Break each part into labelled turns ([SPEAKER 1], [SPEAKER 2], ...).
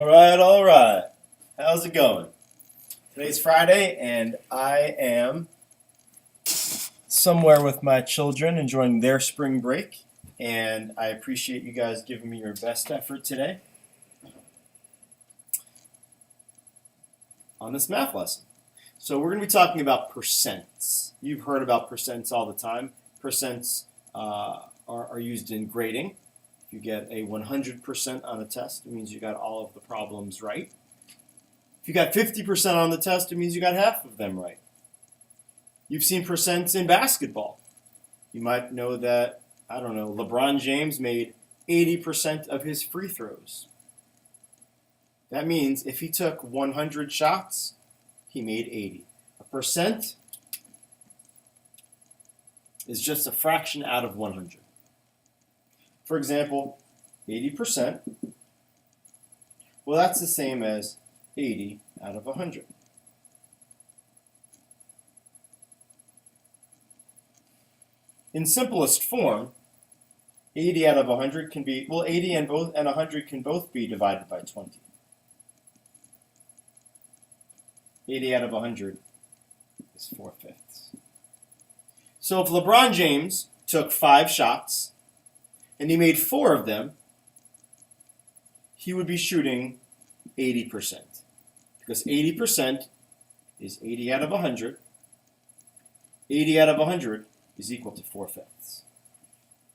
[SPEAKER 1] All right. How's it going? Today's Friday, and I am somewhere with my children enjoying their spring break. And I appreciate you guys giving me your best effort today on this math lesson. So we're going to be talking about percents. You've heard about percents all the time. Percents are used in grading. If you get a 100% on a test, it means you got all of the problems right. If you got 50% on the test, it means you got half of them right. You've seen percents in basketball. You might know that, LeBron James made 80% of his free throws. That means if he took 100 shots, he made 80. A percent is just a fraction out of 100. For example, 80%, well, that's the same as 80 out of 100. In simplest form, 80 out of 100 can be, 80 and 100 can both be divided by 20. 80 out of 100 is 4/5. So if LeBron James took 5 shots and he made 4 of them, he would be shooting 80%. Because 80% is 80 out of 100. 80 out of 100 is equal to 4/5.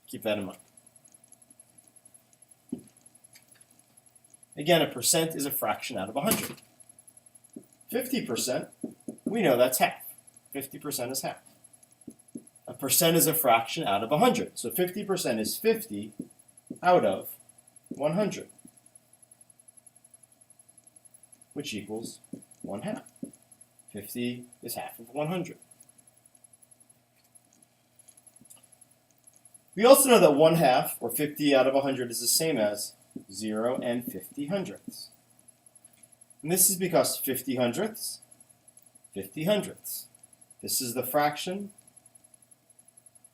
[SPEAKER 1] Keep that in mind. Again, a percent is a fraction out of 100. 50%, we know that's half. 50% is half. A percent is a fraction out of 100. So 50% is 50 out of 100, which equals 1/2. 50 is half of 100. We also know that 1/2, or 50 out of 100, is the same as 0 and 50 hundredths. And this is because 50 hundredths, 50 hundredths. This is the fraction,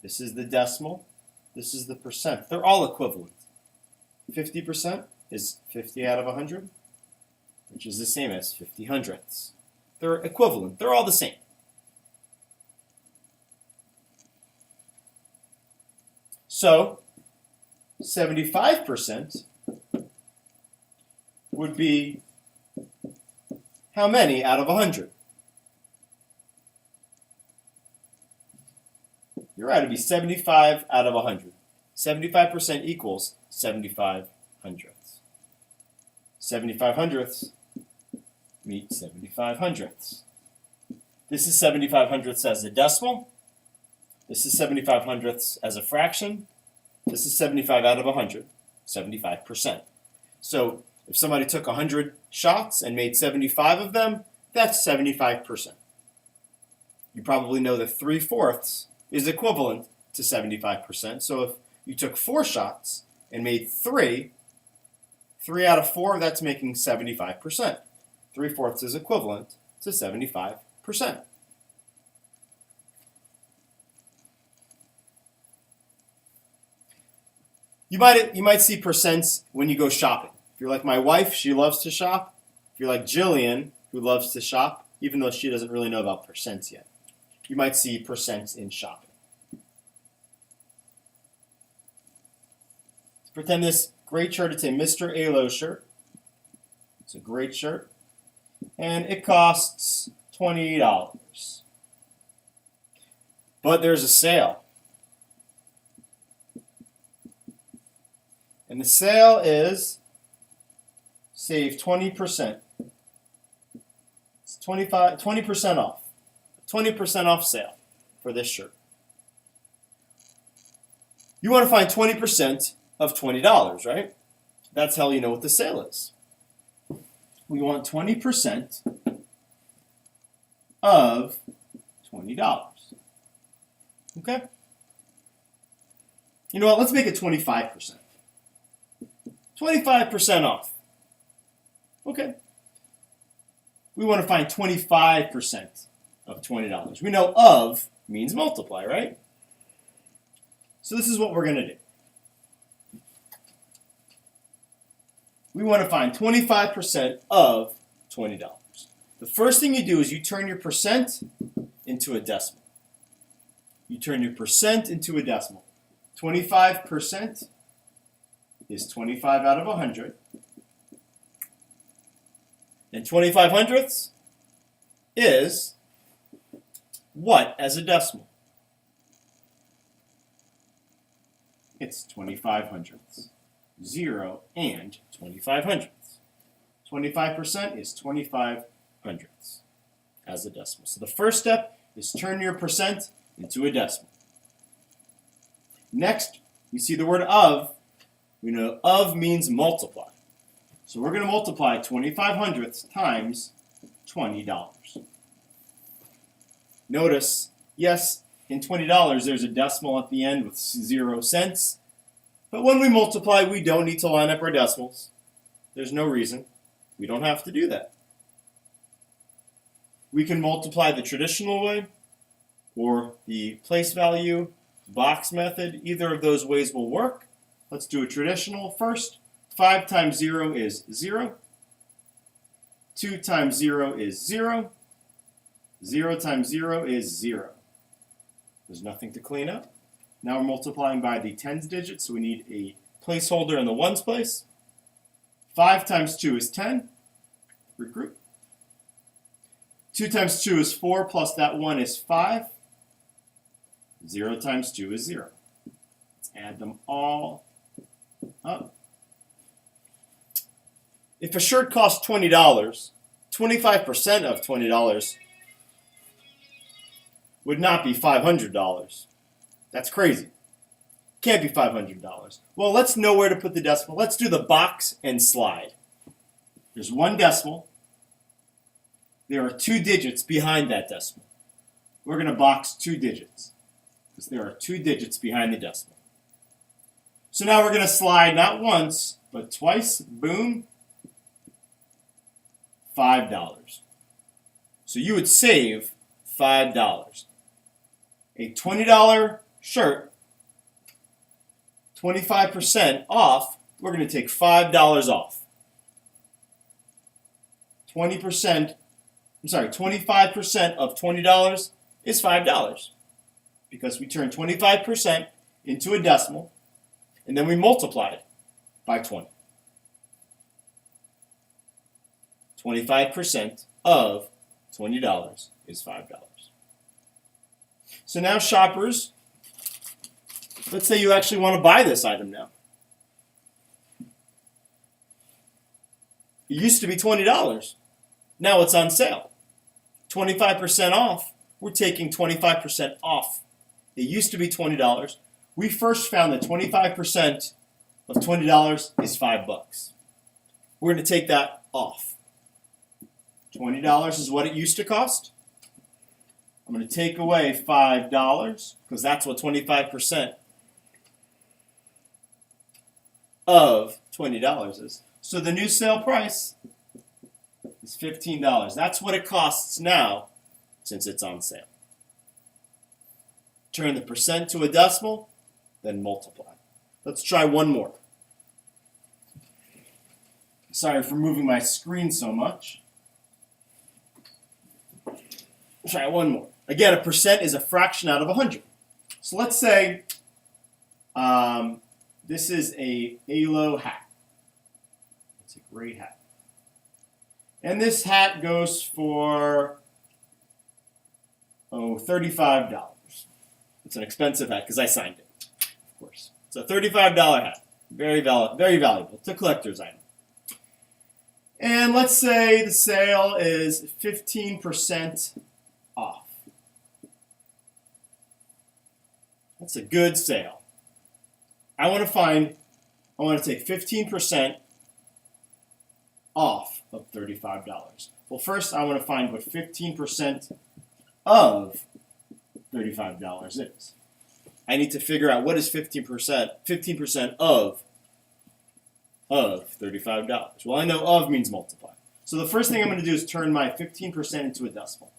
[SPEAKER 1] this is the decimal, this is the percent. They're all equivalent. 50% is 50 out of 100, which is the same as 50 hundredths. They're equivalent. They're all the same. So 75% would be how many out of 100? You're right, it'd be 75 out of 100. 75% equals 75 hundredths. 75 hundredths meet 75 hundredths. This is 75 hundredths as a decimal. This is 75 hundredths as a fraction. This is 75 out of 100, 75%. So if somebody took 100 shots and made 75 of them, that's 75%. You probably know that 3/4 is equivalent to 75%. So if you took 4 shots and made 3 out of 4, that's making 75%. 3/4 is equivalent to 75%. You might see percents when you go shopping. If you're like my wife, she loves to shop. If you're like Jillian, who loves to shop, even though she doesn't really know about percents yet, you might see percents in shopping. Let's pretend this great shirt, it's a Mr. Alo shirt. It's a great shirt. And it costs $20. But there's a sale. And the sale is save 20%. It's 20% off. 20% off sale for this shirt. You want to find 20% of $20, right? That's how you know what the sale is. We want 20% of $20. Okay? You know what? Let's make it 25%. 25% off. Okay. We want to find 25% of $20. We know of means multiply, right? So this is what we're going to do. We want to find 25% of $20. The first thing you do is you turn your percent into a decimal. You turn your percent into a decimal. 25% is 25 out of 100. And 25 hundredths is what as a decimal? It's 25 hundredths. 0 and 25 hundredths. 25% is 25 hundredths as a decimal. So the first step is turn your percent into a decimal. Next, we see the word of. We know of means multiply. So we're going to multiply 25 hundredths times $20. Notice, yes, in $20 there's a decimal at the end with 0 cents. But when we multiply, we don't need to line up our decimals. There's no reason. We don't have to do that. We can multiply the traditional way or the place value box method. Either of those ways will work. Let's do a traditional first. 5 times 0 is 0. 2 times 0 is 0. 0 times 0 is 0. There's nothing to clean up. Now we're multiplying by the tens digit, so we need a placeholder in the ones place. 5 times 2 is 10. Regroup. 2 times 2 is 4, plus that 1 is 5. 0 times 2 is 0. Let's add them all up. If a shirt costs $20, 25% of $20 would not be $500. That's crazy. Can't be $500. Well, let's know where to put the decimal. Let's do the box and slide. There's one decimal. There are 2 digits behind that decimal. We're going to box 2 digits because there are 2 digits behind the decimal. So now we're going to slide not once, but twice. Boom. $5. So you would save $5. A $20 shirt, 25% off, we're going to take $5 off. 25% of $20 is $5 because we turned 25% into a decimal and then we multiplied it by 20. 25% of $20 is $5. So now shoppers, let's say you actually want to buy this item now. It used to be $20. Now it's on sale. 25% off. We're taking 25% off. It used to be $20. We first found that 25% of $20 is $5. We're going to take that off. $20 is what it used to cost. I'm going to take away $5 because that's what 25% of $20 is. So the new sale price is $15. That's what it costs now since it's on sale. Turn the percent to a decimal, then multiply. Let's try one more. Sorry for moving my screen so much. Try one more. Again, a percent is a fraction out of 100. So let's say this is a ALO hat. It's a great hat. And this hat goes for, $35. It's an expensive hat because I signed it, of course. It's a $35 hat. Very valuable. It's a collector's item. And let's say the sale is 15% off. That's a good sale. I want to take 15% off of $35. Well, first I want to find what 15% of $35 is. I need to figure out what is 15% of $35. Well, I know of means multiply. So the first thing I'm going to do is turn my 15% into a decimal.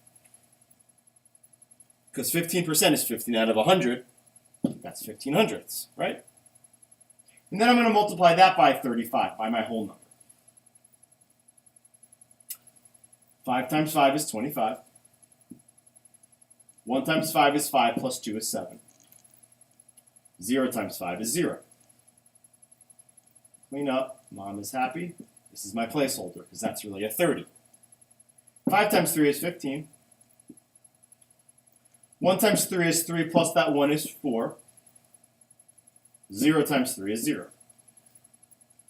[SPEAKER 1] Because 15% is 15 out of 100. That's 15 hundredths, right? And then I'm going to multiply that by 35, by my whole number. 5 times 5 is 25. 1 times 5 is 5 plus 2 is 7. 0 times 5 is 0. Clean up. Mom is happy. This is my placeholder because that's really a 30. 5 times 3 is 15. 1 times 3 is 3 plus that 1 is 4. 0 times 3 is 0.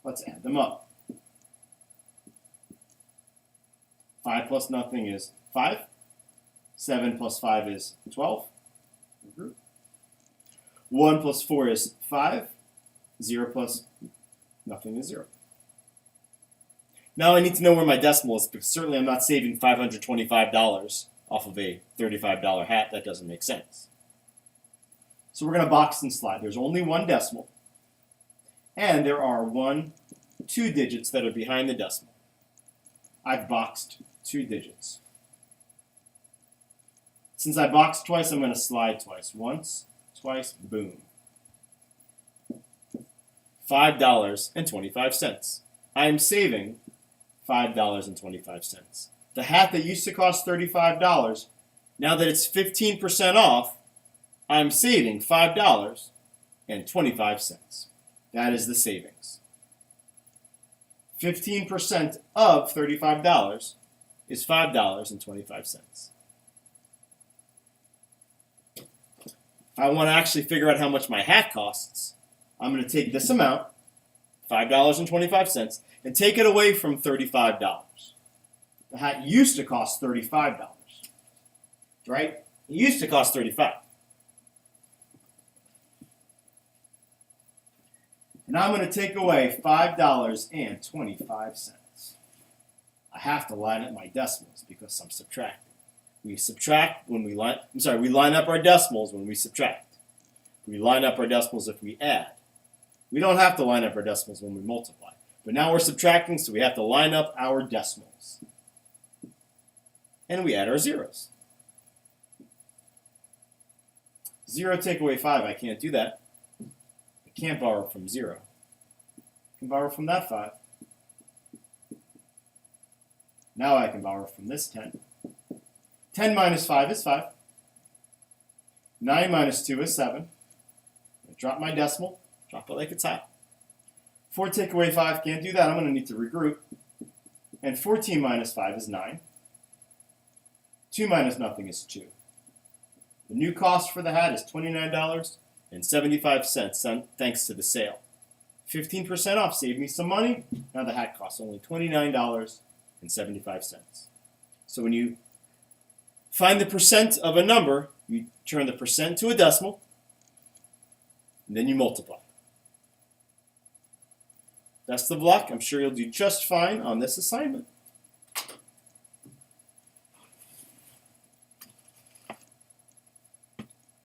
[SPEAKER 1] Let's add them up. 5 plus nothing is 5. 7 plus 5 is 12. 1 plus 4 is 5. 0 plus nothing is 0. Now I need to know where my decimal is, because certainly I'm not saving $525 off of a $35 hat. That doesn't make sense. So we're going to box and slide. There's only one decimal, and there are 2 digits that are behind the decimal. I've boxed 2 digits. Since I boxed twice, I'm going to slide twice. Once, twice, boom. $5.25. I am saving $5.25. The hat that used to cost $35, now that it's 15% off, I'm saving $5.25. That is the savings. 15% of $35 is $5.25. If I want to actually figure out how much my hat costs, I'm going to take this amount, $5.25, and take it away from $35. The hat used to cost $35, right? It used to cost $35. And I'm going to take away $5.25. I have to line up my decimals because I'm subtracting. We subtract when we line. We line up our decimals when we subtract. We line up our decimals if we add. We don't have to line up our decimals when we multiply. But now we're subtracting, so we have to line up our decimals. And we add our zeros. 0 take away 5, I can't do that. I can't borrow from 0. I can borrow from that 5. Now I can borrow from this 10. 10 minus 5 is 5. 9 minus 2 is 7. I drop my decimal, drop it like it's hot. 4 take away 5, can't do that. I'm going to need to regroup. And 14 minus 5 is 9. 2 minus nothing is 2. The new cost for the hat is $29.75 thanks to the sale. 15% off saved me some money. Now the hat costs only $29.75. So when you find the percent of a number, you turn the percent to a decimal, and then you multiply. Best of luck. I'm sure you'll do just fine on this assignment.